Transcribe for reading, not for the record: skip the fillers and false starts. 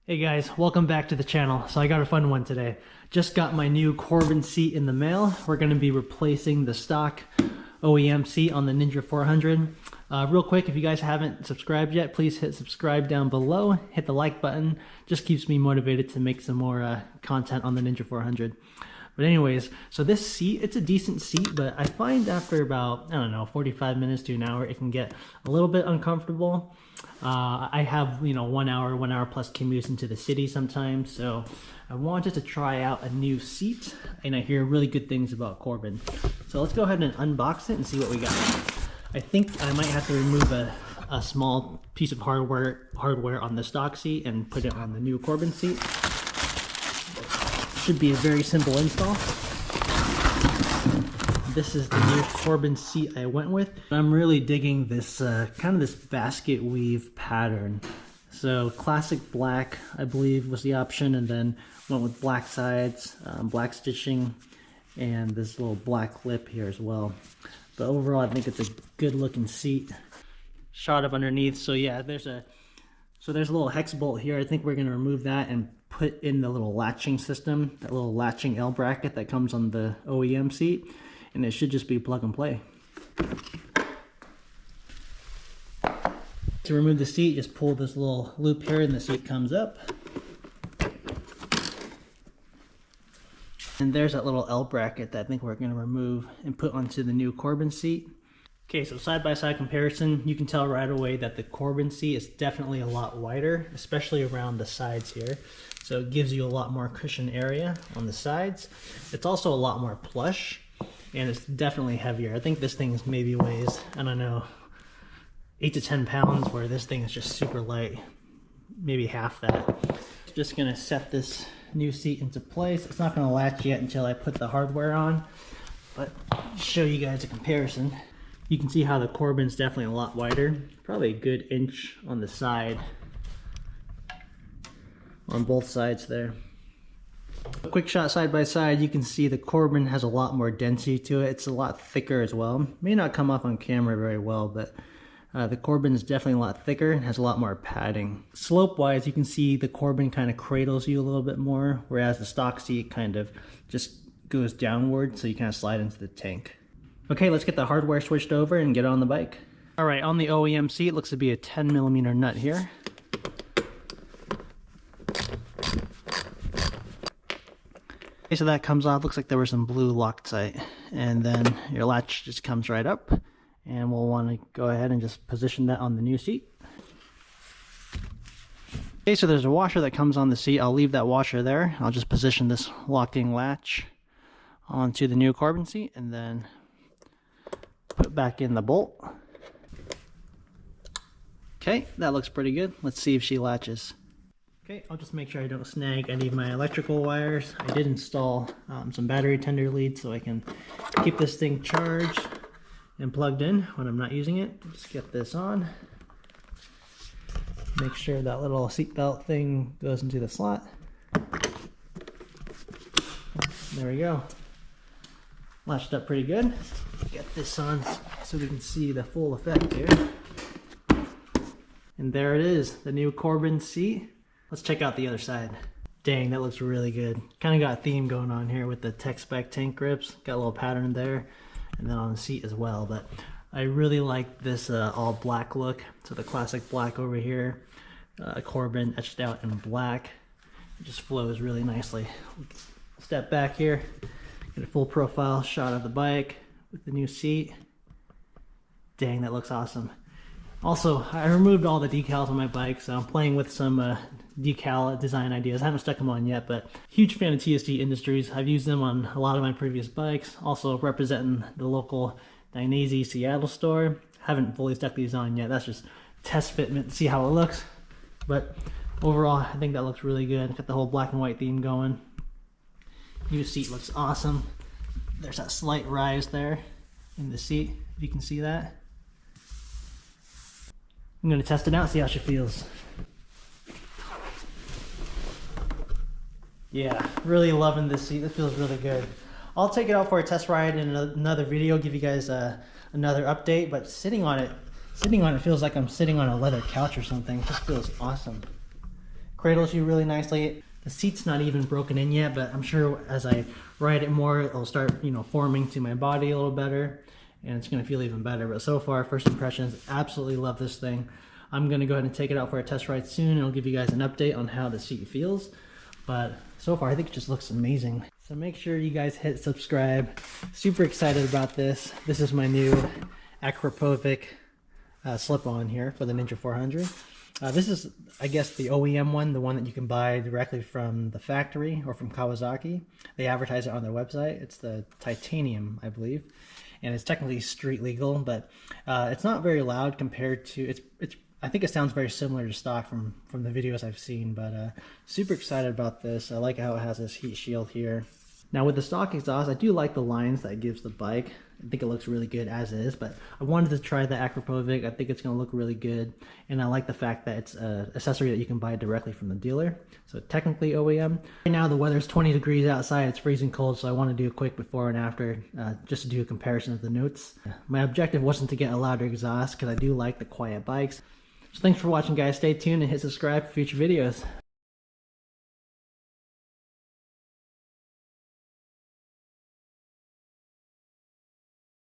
Hey guys, welcome back to the channel. So I got a fun one today. Just got my new Corbin seat in the mail. We're going to be replacing the stock OEM seat on the Ninja 400. Real quick, if you guys haven't subscribed yet, please hit subscribe down below. Hit the like button. Just keeps me motivated to make some more content on the Ninja 400. But anyways, so this seat, it's a decent seat, but I find after about, I don't know, 45 minutes to an hour, it can get a little bit uncomfortable. I have, 1 hour plus commutes into the city sometimes, so I wanted to try out a new seat, and I hear really good things about Corbin. So let's go ahead and unbox it and see what we got. I think I might have to remove a small piece of hardware on the stock seat and put it on the new Corbin seat. Should be a very simple install. This is the new Corbin seat I went with. I'm really digging this kind of this basket weave pattern. So classic black, I believe, was the option, and then went with black sides, black stitching, and this little black lip here as well. But overall, I think it's a good looking seat. Shot of underneath. So yeah, there's a little hex bolt here. I think we're gonna remove that and put in the little latching system, that little latching L bracket that comes on the OEM seat, and it should just be plug and play. To remove the seat, just pull this little loop here and the seat comes up. And there's that little L bracket that I think we're going to remove and put onto the new Corbin seat. Okay, so side-by-side comparison, you can tell right away that the Corbin seat is definitely a lot wider, especially around the sides here. So it gives you a lot more cushion area on the sides. It's also a lot more plush, and it's definitely heavier. I think this thing maybe weighs, I don't know, 8 to 10 pounds, where this thing is just super light, maybe half that. Just gonna set this new seat into place. It's not gonna latch yet until I put the hardware on, but I'll show you guys a comparison. You can see how the Corbin's definitely a lot wider, probably a good inch on the side, on both sides there. A quick shot side by side, you can see the Corbin has a lot more density to it. It's a lot thicker as well. May not come off on camera very well, but the Corbin is definitely a lot thicker and has a lot more padding. Slope wise, you can see the Corbin kind of cradles you a little bit more, whereas the stock seat kind of just goes downward, so you kind of slide into the tank. Okay, let's get the hardware switched over and get on the bike. All right, on the OEM seat, looks to be a 10mm nut here. Okay, so that comes off. Looks like there was some blue Loctite, and then your latch just comes right up, and we'll want to go ahead and just position that on the new seat. Okay, so there's a washer that comes on the seat. I'll leave that washer there. I'll just position this locking latch onto the new Corbin seat, and then put back in the bolt. Okay, that looks pretty good. Let's see if she latches. Okay, I'll just make sure I don't snag any of my electrical wires. I did install some battery tender leads so I can keep this thing charged and plugged in when I'm not using it. Just get this on. Make sure that little seatbelt thing goes into the slot. There we go. Latched up pretty good. Get this on so we can see the full effect here. And there it is, the new Corbin seat. Let's check out the other side. Dang, that looks really good. Kind of got a theme going on here with the tech spec tank grips. Got a little pattern there, and then on the seat as well. But I really like this all black look. So the classic black over here, Corbin etched out in black. It just flows really nicely. Step back here, get a full profile shot of the bike with the new seat. Dang, that looks awesome. Also, I removed all the decals on my bike, so I'm playing with some decal design ideas. I haven't stuck them on yet, but huge fan of TSD Industries. I've used them on a lot of my previous bikes. Also representing the local Dainese Seattle store. Haven't fully stuck these on yet. That's just test fitment, see how it looks. But overall, I think that looks really good. Got the whole black and white theme going. New seat looks awesome. There's that slight rise there in the seat, if you can see that. I'm going to test it out, see how she feels. Yeah, really loving this seat. This feels really good. I'll take it out for a test ride in another video, give you guys another update, but sitting on it feels like I'm sitting on a leather couch or something. It just feels awesome. Cradles you really nicely. The seat's not even broken in yet, but I'm sure as I ride it more, it'll start, you know, forming to my body a little better, and it's gonna feel even better. But so far, first impressions, absolutely love this thing. I'm gonna go ahead and take it out for a test ride soon, and I'll give you guys an update on how the seat feels. But so far, I think it just looks amazing. So make sure you guys hit subscribe. Super excited about this. This is my new Akrapovic slip-on here for the Ninja 400. This is, I guess, the OEM one, the one that you can buy directly from the factory or from Kawasaki. They advertise it on their website. It's the titanium, I believe, and it's technically street legal, but it's not very loud compared to it's. I think it sounds very similar to stock from the videos I've seen, but super excited about this. I like how it has this heat shield here. Now with the stock exhaust, I do like the lines that it gives the bike. I think it looks really good as is, but I wanted to try the Akrapovic. I think it's going to look really good, and I like the fact that it's an accessory that you can buy directly from the dealer. So technically OEM. Right now the weather's 20 degrees outside, it's freezing cold, so I want to do a quick before and after, just to do a comparison of the notes. My objective wasn't to get a louder exhaust, because I do like the quiet bikes. So thanks for watching, guys. Stay tuned and hit subscribe for future videos.